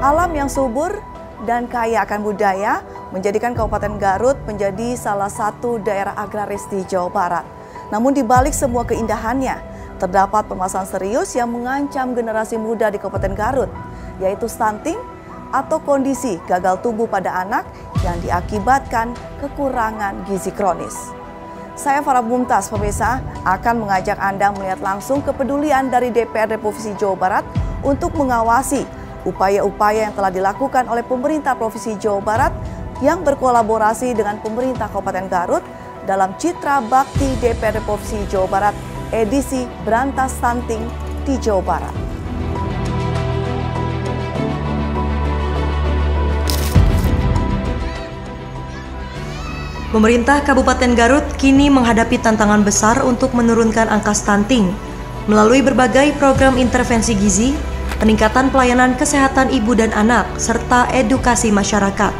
Alam yang subur dan kaya akan budaya menjadikan Kabupaten Garut menjadi salah satu daerah agraris di Jawa Barat. Namun di balik semua keindahannya, terdapat permasalahan serius yang mengancam generasi muda di Kabupaten Garut, yaitu stunting atau kondisi gagal tumbuh pada anak yang diakibatkan kekurangan gizi kronis. Saya Farah Mumtaz, pemirsa, akan mengajak Anda melihat langsung kepedulian dari DPRD Provinsi Jawa Barat untuk mengawasi upaya-upaya yang telah dilakukan oleh pemerintah Provinsi Jawa Barat yang berkolaborasi dengan pemerintah Kabupaten Garut dalam Citra Bakti DPRD Provinsi Jawa Barat edisi Berantas Stunting di Jawa Barat. Pemerintah Kabupaten Garut kini menghadapi tantangan besar untuk menurunkan angka stunting melalui berbagai program intervensi gizi, peningkatan pelayanan kesehatan ibu dan anak, serta edukasi masyarakat.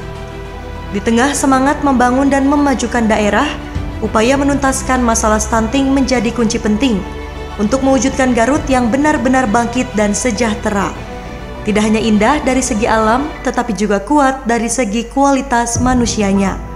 Di tengah semangat membangun dan memajukan daerah, upaya menuntaskan masalah stunting menjadi kunci penting untuk mewujudkan Garut yang benar-benar bangkit dan sejahtera. Tidak hanya indah dari segi alam, tetapi juga kuat dari segi kualitas manusianya.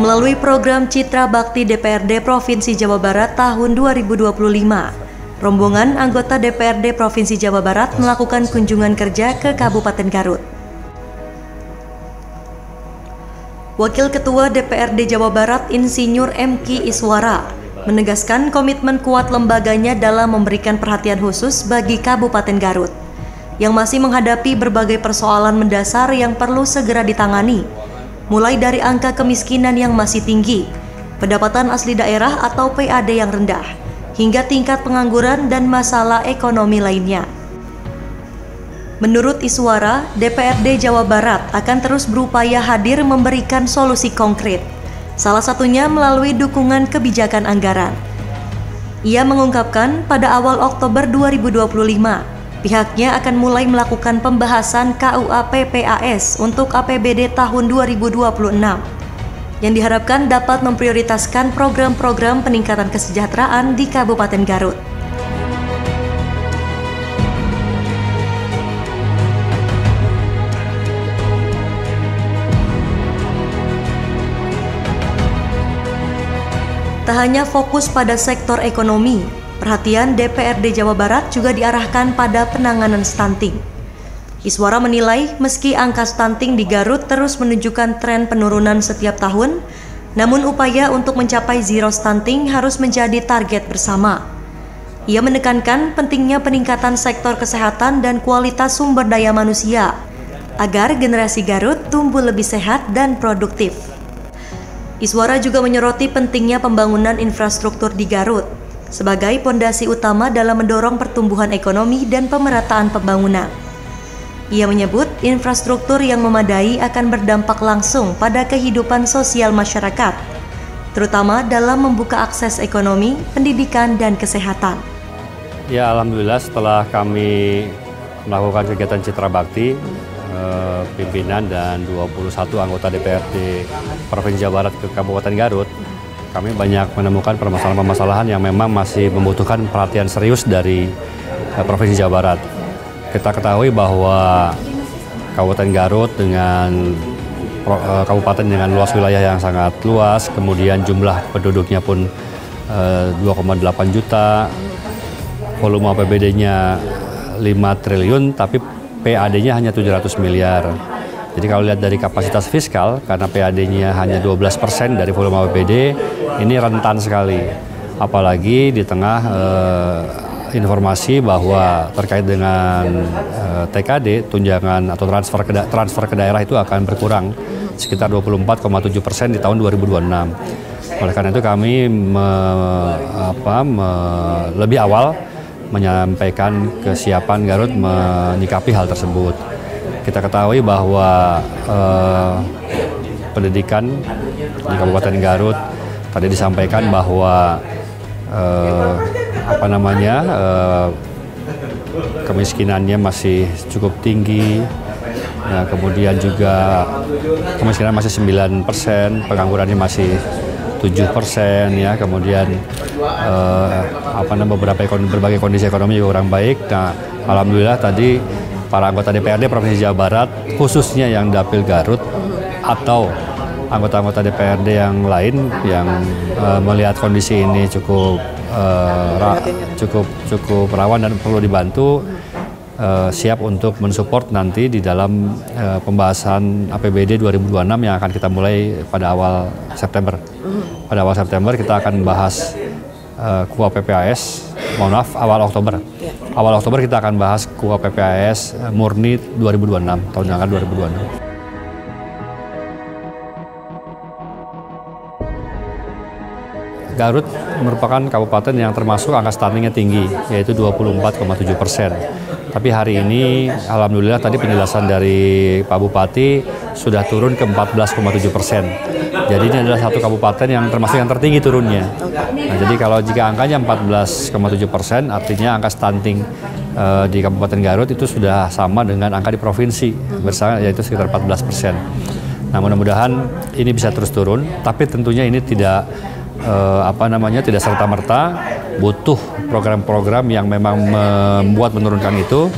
Melalui program Citra Bakti DPRD Provinsi Jawa Barat tahun 2025, rombongan anggota DPRD Provinsi Jawa Barat melakukan kunjungan kerja ke Kabupaten Garut. Wakil Ketua DPRD Jawa Barat Insinyur M.Ki Iswara menegaskan komitmen kuat lembaganya dalam memberikan perhatian khusus bagi Kabupaten Garut yang masih menghadapi berbagai persoalan mendasar yang perlu segera ditangani, mulai dari angka kemiskinan yang masih tinggi, pendapatan asli daerah atau PAD yang rendah, hingga tingkat pengangguran dan masalah ekonomi lainnya. Menurut Iswara, DPRD Jawa Barat akan terus berupaya hadir memberikan solusi konkret, salah satunya melalui dukungan kebijakan anggaran. Ia mengungkapkan pada awal Oktober 2025, pihaknya akan mulai melakukan pembahasan KUA PPAS untuk APBD tahun 2026 yang diharapkan dapat memprioritaskan program-program peningkatan kesejahteraan di Kabupaten Garut. Tak hanya fokus pada sektor ekonomi, perhatian DPRD Jawa Barat juga diarahkan pada penanganan stunting. Iswara menilai meski angka stunting di Garut terus menunjukkan tren penurunan setiap tahun, namun upaya untuk mencapai zero stunting harus menjadi target bersama. Ia menekankan pentingnya peningkatan sektor kesehatan dan kualitas sumber daya manusia agar generasi Garut tumbuh lebih sehat dan produktif. Iswara juga menyoroti pentingnya pembangunan infrastruktur di Garut sebagai pondasi utama dalam mendorong pertumbuhan ekonomi dan pemerataan pembangunan. Ia menyebut infrastruktur yang memadai akan berdampak langsung pada kehidupan sosial masyarakat, terutama dalam membuka akses ekonomi, pendidikan, dan kesehatan. Ya, alhamdulillah setelah kami melakukan kegiatan Citra Bakti, pimpinan dan 21 anggota DPRD Provinsi Jawa Barat ke Kabupaten Garut, kami banyak menemukan permasalahan-permasalahan yang memang masih membutuhkan perhatian serius dari Provinsi Jawa Barat. Kita ketahui bahwa Kabupaten Garut dengan kabupaten dengan luas wilayah yang sangat luas, kemudian jumlah penduduknya pun 2,8 juta, volume APBD-nya 5 triliun, tapi PAD-nya hanya 700 miliar. Jadi kalau lihat dari kapasitas fiskal, karena PAD-nya hanya 12% dari volume APBD, ini rentan sekali. Apalagi di tengah informasi bahwa terkait dengan TKD, tunjangan atau transfer ke daerah itu akan berkurang sekitar 24,7% di tahun 2026. Oleh karena itu kami lebih awal menyampaikan kesiapan Garut menyikapi hal tersebut. Kita ketahui bahwa pendidikan di Kabupaten Garut tadi disampaikan bahwa kemiskinannya masih cukup tinggi. Ya, kemudian juga kemiskinan masih 9%, penganggurannya masih 7%, ya. Kemudian berbagai kondisi ekonomi juga kurang baik. Nah, alhamdulillah tadi para anggota DPRD Provinsi Jawa Barat, khususnya yang Dapil Garut atau anggota-anggota DPRD yang lain yang melihat kondisi ini cukup rawan dan perlu dibantu, siap untuk mensupport nanti di dalam pembahasan APBD 2026 yang akan kita mulai pada awal September. Pada awal September kita akan bahas KUA PPAS, awal Oktober. Awal Oktober kita akan bahas KUA PPAS murni 2026, tahun anggaran 2026. Garut merupakan kabupaten yang termasuk angka stuntingnya tinggi, yaitu 24,7%. Tapi hari ini, alhamdulillah tadi penjelasan dari Pak Bupati sudah turun ke 14,7%. Jadi ini adalah satu kabupaten yang termasuk yang tertinggi turunnya. Nah, jadi kalau jika angkanya 14,7%, artinya angka stunting di Kabupaten Garut itu sudah sama dengan angka di provinsi, bersama yaitu sekitar 14%. Nah, mudah-mudahan ini bisa terus turun, tapi tentunya ini tidak tidak serta-merta, butuh program-program yang memang membuat menurunkan itu,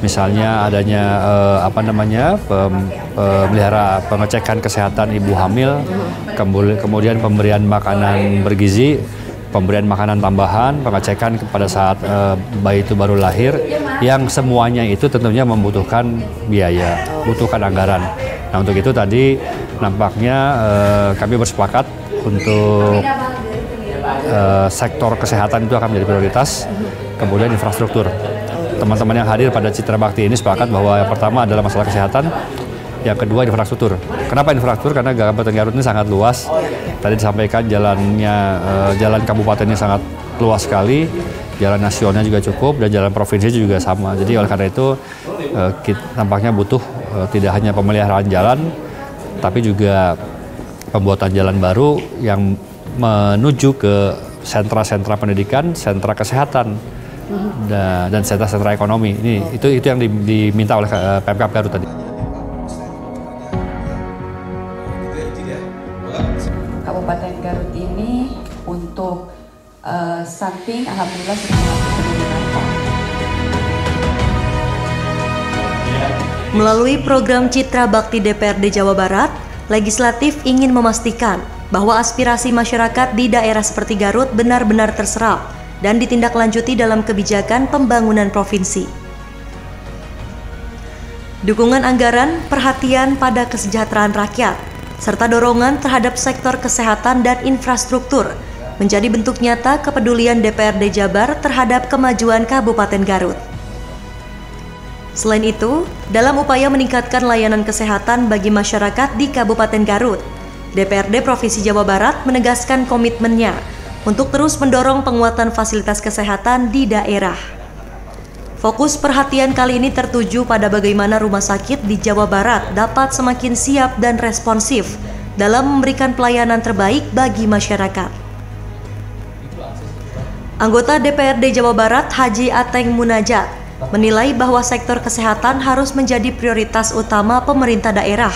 misalnya adanya pemelihara pengecekan kesehatan ibu hamil, kemudian pemberian makanan bergizi, pemberian makanan tambahan, pengecekan pada saat bayi itu baru lahir, yang semuanya itu tentunya membutuhkan biaya, butuhkan anggaran. Nah, untuk itu tadi nampaknya kami bersepakat untuk sektor kesehatan itu akan menjadi prioritas, kemudian infrastruktur. Teman-teman yang hadir pada Citra Bakti ini sepakat bahwa yang pertama adalah masalah kesehatan, yang kedua infrastruktur. Kenapa infrastruktur? Karena Kabupaten Garut ini sangat luas. Tadi disampaikan jalan kabupatennya sangat luas sekali, jalan nasionalnya juga cukup, dan jalan provinsi juga sama. Jadi oleh karena itu nampaknya butuh tidak hanya pemeliharaan jalan, tapi juga pembuatan jalan baru yang menuju ke sentra-sentra pendidikan, sentra kesehatan, dan sentra-sentra ekonomi. Itu yang diminta oleh Pemkab Garut tadi. Kabupaten Garut ini untuk stunting alhamdulillah sudah melakukan penurunan. Melalui program Citra Bakti DPRD Jawa Barat, Legislatif ingin memastikan bahwa aspirasi masyarakat di daerah seperti Garut benar-benar terserap dan ditindaklanjuti dalam kebijakan pembangunan provinsi. Dukungan anggaran, perhatian pada kesejahteraan rakyat, serta dorongan terhadap sektor kesehatan dan infrastruktur menjadi bentuk nyata kepedulian DPRD Jabar terhadap kemajuan Kabupaten Garut. Selain itu, dalam upaya meningkatkan layanan kesehatan bagi masyarakat di Kabupaten Garut, DPRD Provinsi Jawa Barat menegaskan komitmennya untuk terus mendorong penguatan fasilitas kesehatan di daerah. Fokus perhatian kali ini tertuju pada bagaimana rumah sakit di Jawa Barat dapat semakin siap dan responsif dalam memberikan pelayanan terbaik bagi masyarakat. Anggota DPRD Jawa Barat Haji Ateng Munajat menilai bahwa sektor kesehatan harus menjadi prioritas utama pemerintah daerah.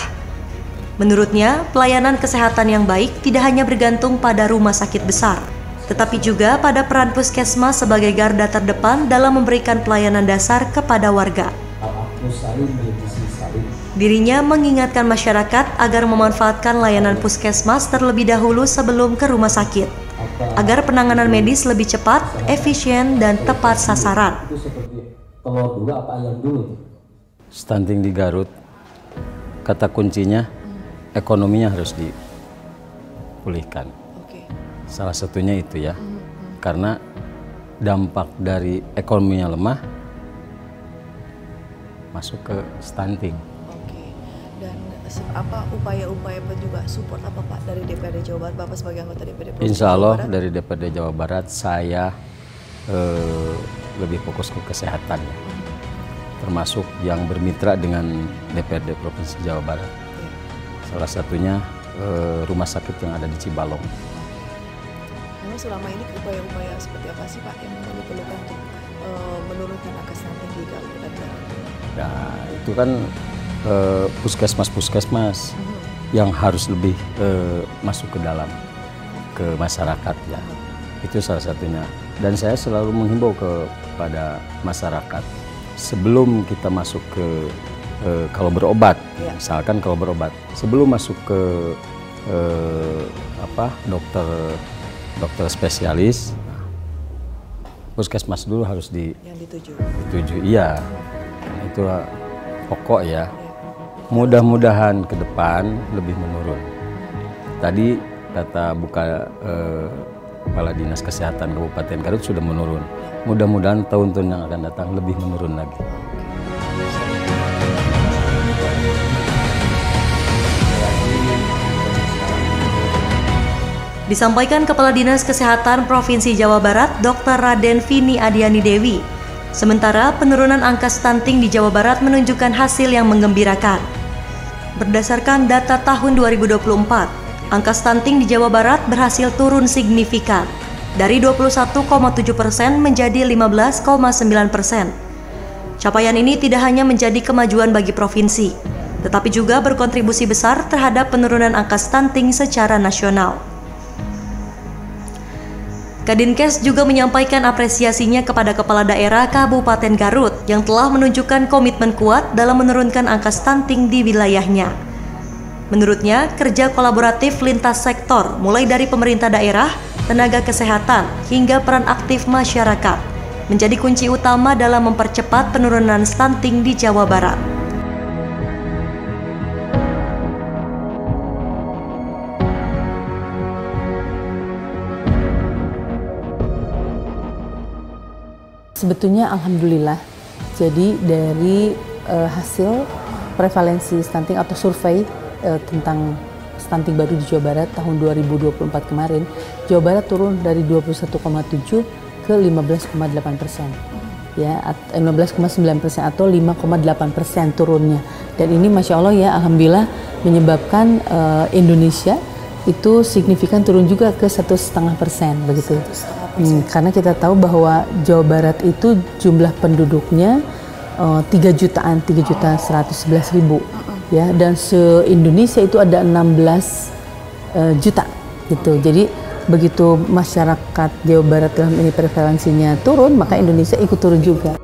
Menurutnya, pelayanan kesehatan yang baik tidak hanya bergantung pada rumah sakit besar, tetapi juga pada peran puskesmas sebagai garda terdepan dalam memberikan pelayanan dasar kepada warga. Dirinya mengingatkan masyarakat agar memanfaatkan layanan puskesmas terlebih dahulu sebelum ke rumah sakit, agar penanganan medis lebih cepat, efisien, dan tepat sasaran. Stunting di Garut, kata kuncinya ekonominya harus dipulihkan. Salah satunya itu ya, karena dampak dari ekonominya lemah masuk ke stunting. Dan apa upaya-upaya juga support apa Pak dari DPRD Jawa Barat, Bapak sebagai anggota DPRD Provinsi Insya Allah Jawa Barat? dari DPRD Jawa Barat saya lebih fokus ke kesehatan, termasuk yang bermitra dengan DPRD Provinsi Jawa Barat. Salah satunya rumah sakit yang ada di Cibalong. memang selama ini upaya-upaya seperti apa sih Pak yang memang diperlukan untuk menurunkan angka stunting di Kabupaten Garut? Nah, itu kan puskesmas yang harus lebih masuk ke dalam, ke masyarakat ya. Itu salah satunya. Dan saya selalu menghimbau kepada masyarakat, sebelum kita masuk ke kalau berobat, misalkan kalau berobat, sebelum masuk ke dokter spesialis, puskesmas dulu harus dituju. Iya, itu pokok ya. Mudah-mudahan ke depan lebih menurun. Tadi kata Kepala Dinas Kesehatan Kabupaten Garut sudah menurun. Mudah-mudahan tahun-tahun yang akan datang lebih menurun lagi. Disampaikan Kepala Dinas Kesehatan Provinsi Jawa Barat, Dr. Raden Vini Adiani Dewi. Sementara penurunan angka stunting di Jawa Barat menunjukkan hasil yang menggembirakan. Berdasarkan data tahun 2024, angka stunting di Jawa Barat berhasil turun signifikan dari 21,7% menjadi 15,9%. Capaian ini tidak hanya menjadi kemajuan bagi provinsi, tetapi juga berkontribusi besar terhadap penurunan angka stunting secara nasional. Kadinkes juga menyampaikan apresiasinya kepada Kepala Daerah Kabupaten Garut yang telah menunjukkan komitmen kuat dalam menurunkan angka stunting di wilayahnya. Menurutnya, kerja kolaboratif lintas sektor mulai dari pemerintah daerah, tenaga kesehatan, hingga peran aktif masyarakat menjadi kunci utama dalam mempercepat penurunan stunting di Jawa Barat. Sebetulnya alhamdulillah, jadi dari hasil prevalensi stunting atau survei tentang stunting baru di Jawa Barat tahun 2024 kemarin, Jawa Barat turun dari 21,7 ke 15,8%, ya 15,9% atau 5,8% turunnya. Dan ini masya Allah ya, alhamdulillah menyebabkan Indonesia itu signifikan turun juga ke 1,5% begitu. Karena kita tahu bahwa Jawa Barat itu jumlah penduduknya 3.111.000 ya, dan se-Indonesia itu ada 16 juta gitu. Jadi begitu masyarakat Jawa Barat dalam ini prevalensinya turun, maka Indonesia ikut turun juga.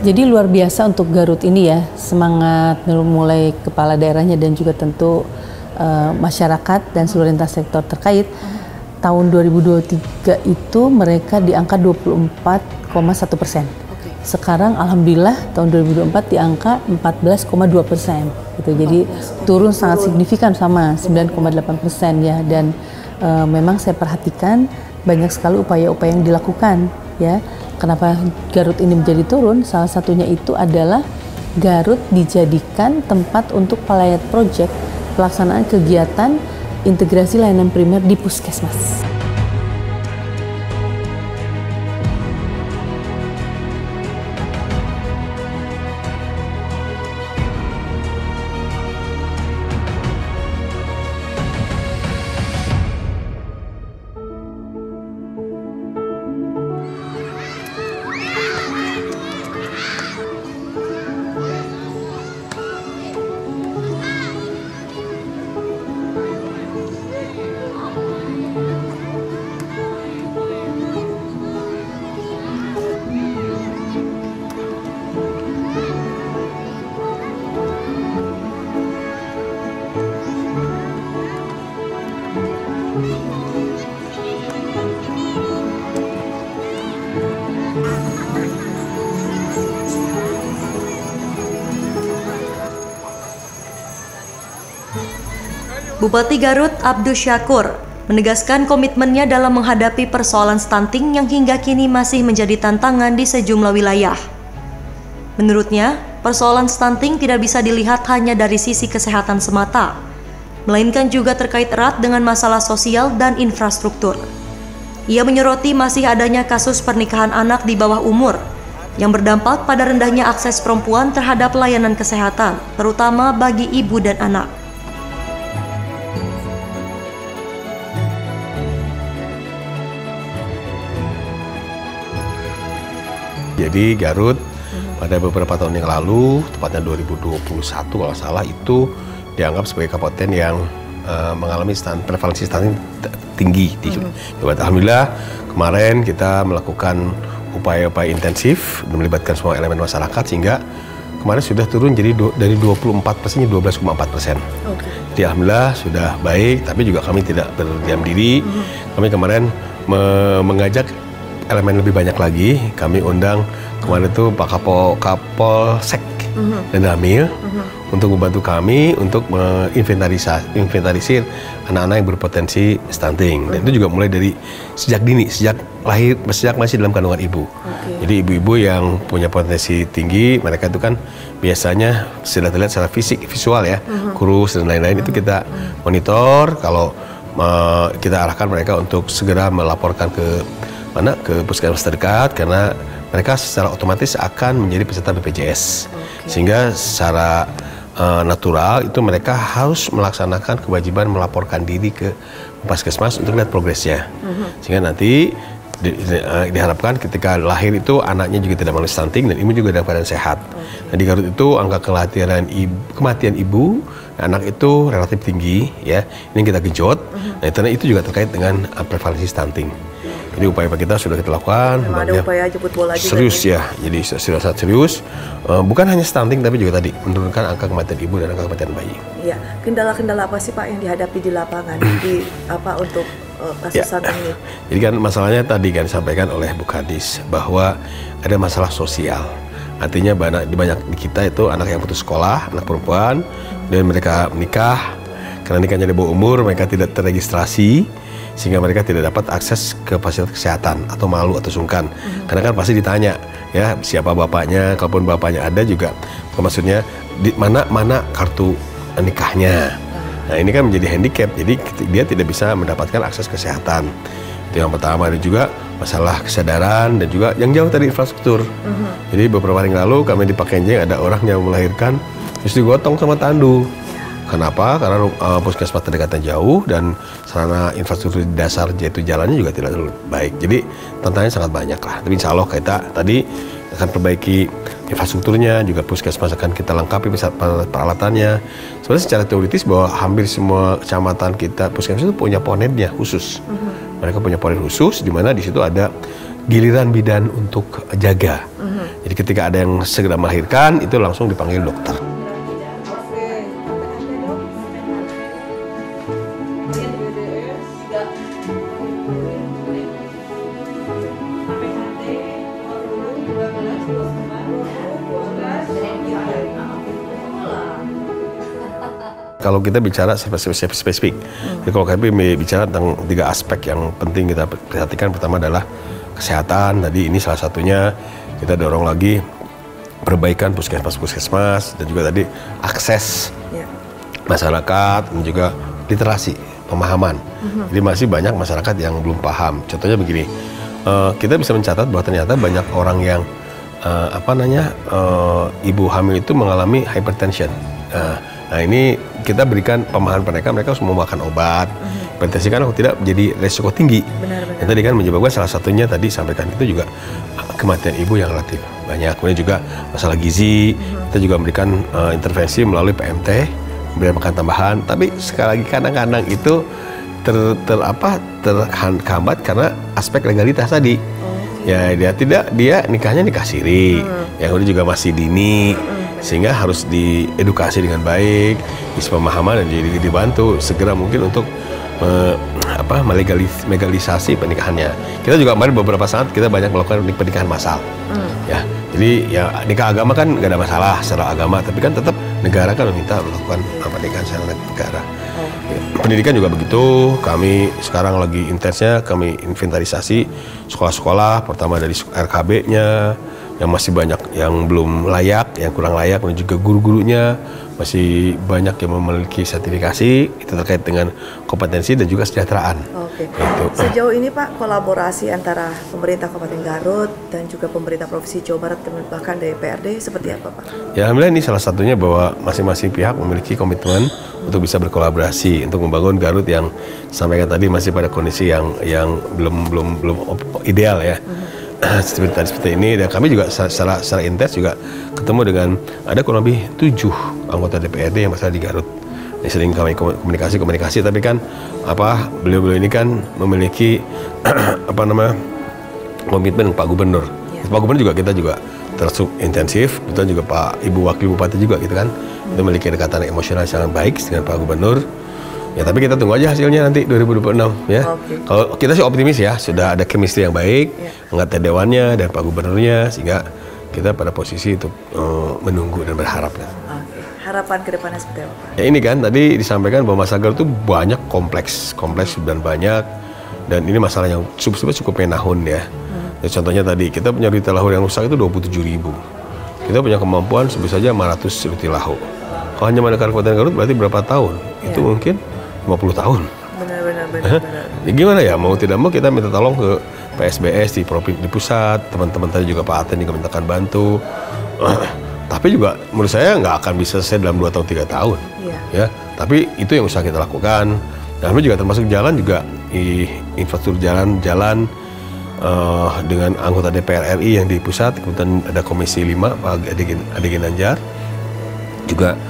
Jadi luar biasa untuk Garut ini ya, semangat mulai kepala daerahnya dan juga tentu masyarakat dan seluruh lintas sektor terkait. Tahun 2023 itu mereka di angka 24,1%. Sekarang alhamdulillah tahun 2024 di angka 14,2%. Gitu. Jadi turun sangat signifikan sama 9,8% ya, dan memang saya perhatikan banyak sekali upaya-upaya yang dilakukan ya. Kenapa Garut ini menjadi turun? Salah satunya itu adalah Garut dijadikan tempat untuk pilot project pelaksanaan kegiatan integrasi layanan primer di puskesmas. Bupati Garut Abdus Syakur menegaskan komitmennya dalam menghadapi persoalan stunting yang hingga kini masih menjadi tantangan di sejumlah wilayah. Menurutnya, persoalan stunting tidak bisa dilihat hanya dari sisi kesehatan semata, melainkan juga terkait erat dengan masalah sosial dan infrastruktur. Ia menyoroti masih adanya kasus pernikahan anak di bawah umur, yang berdampak pada rendahnya akses perempuan terhadap layanan kesehatan, terutama bagi ibu dan anak. Jadi Garut pada beberapa tahun yang lalu, tepatnya 2021 kalau salah, itu dianggap sebagai kabupaten yang mengalami prevalensi stunting tinggi di Jawa Barat. Alhamdulillah kemarin kita melakukan upaya-upaya intensif dan melibatkan semua elemen masyarakat sehingga kemarin sudah turun jadi dari 24% jadi 12,4%. Jadi alhamdulillah sudah baik, tapi juga kami tidak berdiam diri. Kami kemarin mengajak elemen lebih banyak lagi. Kami undang kemarin itu Pak Kapolsek dan Damil untuk membantu kami untuk menginventarisir anak-anak yang berpotensi stunting. Dan itu juga mulai dari sejak dini, sejak lahir, sejak masih dalam kandungan ibu. Jadi ibu-ibu yang punya potensi tinggi, mereka itu kan biasanya sudah terlihat secara fisik, visual ya, kurus dan lain-lain. Itu kita monitor, kalau kita arahkan mereka untuk segera melaporkan ke puskesmas terdekat, karena mereka secara otomatis akan menjadi peserta BPJS. Sehingga secara natural itu mereka harus melaksanakan kewajiban melaporkan diri ke puskesmas untuk lihat progresnya. Sehingga nanti diharapkan ketika lahir itu anaknya juga tidak mengalami stunting dan ibu juga dalam keadaan sehat. Nah, di Garut itu angka kematian ibu anak itu relatif tinggi ya. Ini kita genjot. Nah, itu juga terkait dengan prevalensi stunting. Jadi upaya kita sudah kita lakukan. Ada upaya jemput bola juga. Serius ya, jadi sangat serius. Bukan hanya stunting tapi juga tadi menurunkan angka kematian ibu dan angka kematian bayi. Iya, kendala-kendala apa sih Pak yang dihadapi di lapangan untuk kasus stunting ini? Jadi kan masalahnya tadi kan disampaikan oleh Bu Kadis bahwa ada masalah sosial. Artinya banyak di kita itu anak yang putus sekolah, anak perempuan, dan mereka menikah. Karena nikahnya di bawah umur, mereka tidak terregistrasi, sehingga mereka tidak dapat akses ke fasilitas kesehatan atau malu atau sungkan. Karena kan pasti ditanya ya siapa bapaknya, kalaupun bapaknya ada juga maksudnya di mana kartu nikahnya. Nah, ini kan menjadi handicap, jadi dia tidak bisa mendapatkan akses kesehatan. Itu yang pertama. Dan juga masalah kesadaran dan juga yang jauh dari infrastruktur. Jadi beberapa hari lalu kami di Pakenjeng ada orang yang melahirkan terus digotong sama tandu. Kenapa? Karena puskesmas terdekatnya jauh dan sarana infrastruktur dasar yaitu jalannya juga tidak terlalu baik. Jadi tantangannya sangat banyak lah. Tapi insya Allah kita tadi akan perbaiki infrastrukturnya, juga puskesmas akan kita lengkapi peralatannya. Sebenarnya secara teoritis bahwa hampir semua kecamatan kita puskesmas itu punya ponetnya khusus. Mereka punya ponet khusus di mana di situ ada giliran bidan untuk jaga. Jadi ketika ada yang segera melahirkan itu langsung dipanggil dokter. Kalau kita bicara spesifik, jadi kalau kami bicara tentang 3 aspek yang penting kita perhatikan. Pertama adalah kesehatan, tadi ini salah satunya kita dorong lagi perbaikan puskesmas dan juga tadi akses masyarakat dan juga literasi, pemahaman. Jadi masih banyak masyarakat yang belum paham. Contohnya begini, kita bisa mencatat bahwa ternyata banyak orang yang ibu hamil itu mengalami hypertension. Nah ini kita berikan pemahaman mereka harus memakan obat. Hipertensi kan tidak menjadi resiko tinggi. Yang tadi kan menyebabkan salah satunya tadi sampaikan itu juga kematian ibu yang relatif banyak. Kemudian juga masalah gizi, kita juga memberikan intervensi melalui PMT, memberikan makan tambahan. Tapi sekali lagi kadang-kadang itu terhambat karena aspek legalitas tadi. Ya dia nikahnya nikah siri, yang udah juga masih dini. Sehingga harus diedukasi dengan baik, bisa pemahaman dan jadi dibantu segera mungkin untuk melegalisasi pernikahannya. Kita juga kemarin beberapa saat kita banyak melakukan pernikahan massal. Ya, jadi ya nikah agama kan nggak ada masalah secara agama, tapi kan tetap negara kan meminta melakukan pernikahan secara negara. Ya, pendidikan juga begitu. Kami sekarang lagi intensnya kami inventarisasi sekolah-sekolah, pertama dari RKB-nya, yang masih banyak yang belum layak, yang kurang layak, dan juga guru-gurunya masih banyak yang memiliki sertifikasi itu terkait dengan kompetensi dan juga kesejahteraan. Oke. Sejauh ini Pak, kolaborasi antara pemerintah Kabupaten Garut dan juga pemerintah Provinsi Jawa Barat dan bahkan DPRD seperti apa Pak? Ya alhamdulillah ini salah satunya bahwa masing-masing pihak memiliki komitmen untuk bisa berkolaborasi untuk membangun Garut yang sampaikan tadi masih pada kondisi yang belum ideal ya. Seperti ini, dan kami juga secara intens juga ketemu dengan ada kurang lebih 7 anggota DPRD yang berasal di Garut. Ini sering kami komunikasi, tapi kan beliau-beliau ini kan memiliki komitmen Pak Gubernur. Ya. Pak Gubernur juga kita juga terus intensif, betul juga Pak Ibu Wakil Bupati juga gitu kan. Itu memiliki kedekatan emosional sangat baik dengan Pak Gubernur. Ya tapi kita tunggu aja hasilnya nanti 2026 ya. Okay. Kalau kita sih optimis ya, sudah ada chemistry yang baik, anggota dewannya dan Pak Gubernurnya, sehingga kita pada posisi untuk menunggu dan berharap. Okay. Harapan ke depannya seperti apa? Ya ini kan tadi disampaikan bahwa masalah Garut itu banyak kompleks dan banyak, dan ini masalah yang cukup menahun ya. Ya. Contohnya tadi kita punya retail lahu yang rusak itu 27.000. Kita punya kemampuan sebesar saja 500 retail lahu. Kalau hanya mengandalkan Kabupaten Garut berarti berapa tahun? Itu mungkin 50 tahun. Benar. Ya gimana ya, mau tidak mau kita minta tolong ke PSBS di pusat, teman-teman tadi juga Pak Aten juga mintakan bantu. Tapi juga menurut saya nggak akan bisa selesai dalam 2 tahun 3 tahun. Ya, tapi itu yang usaha kita lakukan. Dan juga termasuk jalan juga, infrastruktur jalan dengan anggota DPR RI yang di pusat, kemudian ada Komisi 5 Pak Ade Ginanjar, juga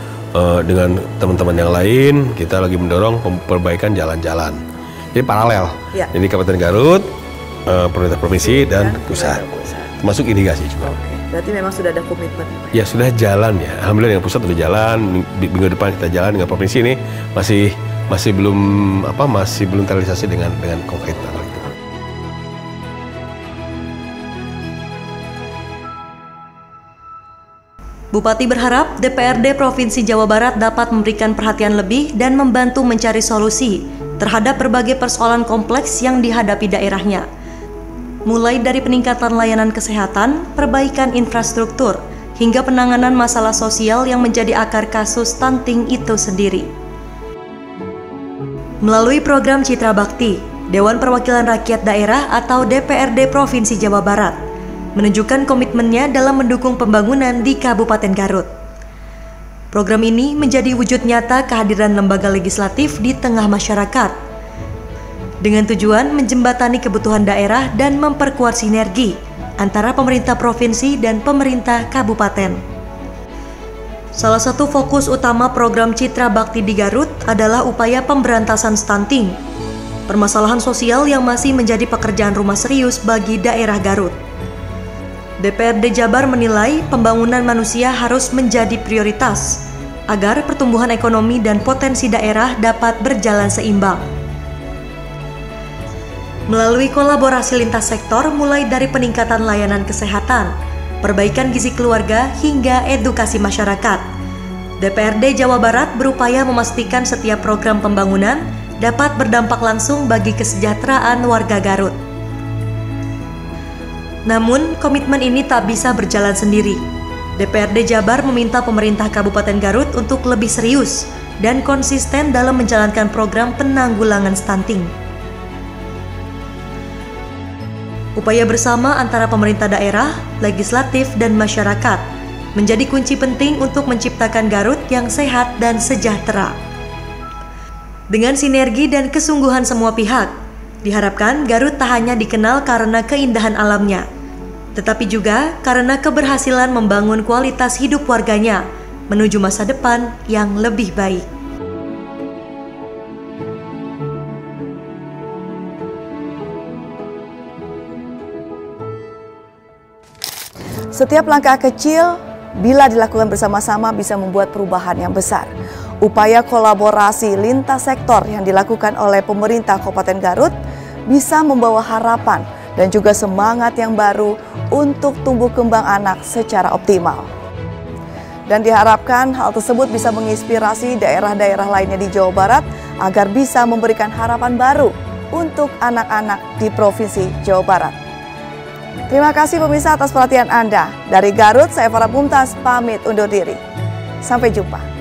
dengan teman-teman yang lain kita lagi mendorong perbaikan jalan-jalan. Jadi paralel. Ya. Jadi Kabupaten Garut, pemerintah provinsi dan pusat. Termasuk irigasi juga. Oke. Berarti memang sudah ada komitmen. Ya sudah jalan ya. Alhamdulillah yang pusat sudah jalan. Minggu depan kita jalan, dengan provinsi ini masih belum terrealisasi dengan konkret. Bupati berharap DPRD Provinsi Jawa Barat dapat memberikan perhatian lebih dan membantu mencari solusi terhadap berbagai persoalan kompleks yang dihadapi daerahnya. Mulai dari peningkatan layanan kesehatan, perbaikan infrastruktur, hingga penanganan masalah sosial yang menjadi akar kasus stunting itu sendiri. Melalui program Citra Bakti, Dewan Perwakilan Rakyat Daerah atau DPRD Provinsi Jawa Barat menunjukkan komitmennya dalam mendukung pembangunan di Kabupaten Garut. Program ini menjadi wujud nyata kehadiran lembaga legislatif di tengah masyarakat, dengan tujuan menjembatani kebutuhan daerah dan memperkuat sinergi antara pemerintah provinsi dan pemerintah kabupaten. Salah satu fokus utama program Citra Bakti di Garut adalah upaya pemberantasan stunting, permasalahan sosial yang masih menjadi pekerjaan rumah serius bagi daerah Garut. DPRD Jabar menilai pembangunan manusia harus menjadi prioritas agar pertumbuhan ekonomi dan potensi daerah dapat berjalan seimbang. Melalui kolaborasi lintas sektor mulai dari peningkatan layanan kesehatan, perbaikan gizi keluarga hingga edukasi masyarakat, DPRD Jawa Barat berupaya memastikan setiap program pembangunan dapat berdampak langsung bagi kesejahteraan warga Garut. Namun, komitmen ini tak bisa berjalan sendiri. DPRD Jabar meminta pemerintah Kabupaten Garut untuk lebih serius dan konsisten dalam menjalankan program penanggulangan stunting. Upaya bersama antara pemerintah daerah, legislatif, dan masyarakat menjadi kunci penting untuk menciptakan Garut yang sehat dan sejahtera. Dengan sinergi dan kesungguhan semua pihak, diharapkan Garut tak hanya dikenal karena keindahan alamnya, tetapi juga karena keberhasilan membangun kualitas hidup warganya menuju masa depan yang lebih baik. Setiap langkah kecil bila dilakukan bersama-sama bisa membuat perubahan yang besar. Upaya kolaborasi lintas sektor yang dilakukan oleh pemerintah Kabupaten Garut bisa membawa harapan dan juga semangat yang baru untuk tumbuh kembang anak secara optimal. Dan diharapkan hal tersebut bisa menginspirasi daerah-daerah lainnya di Jawa Barat agar bisa memberikan harapan baru untuk anak-anak di Provinsi Jawa Barat. Terima kasih pemirsa atas perhatian Anda. Dari Garut, saya Farah Mumtaz pamit undur diri. Sampai jumpa.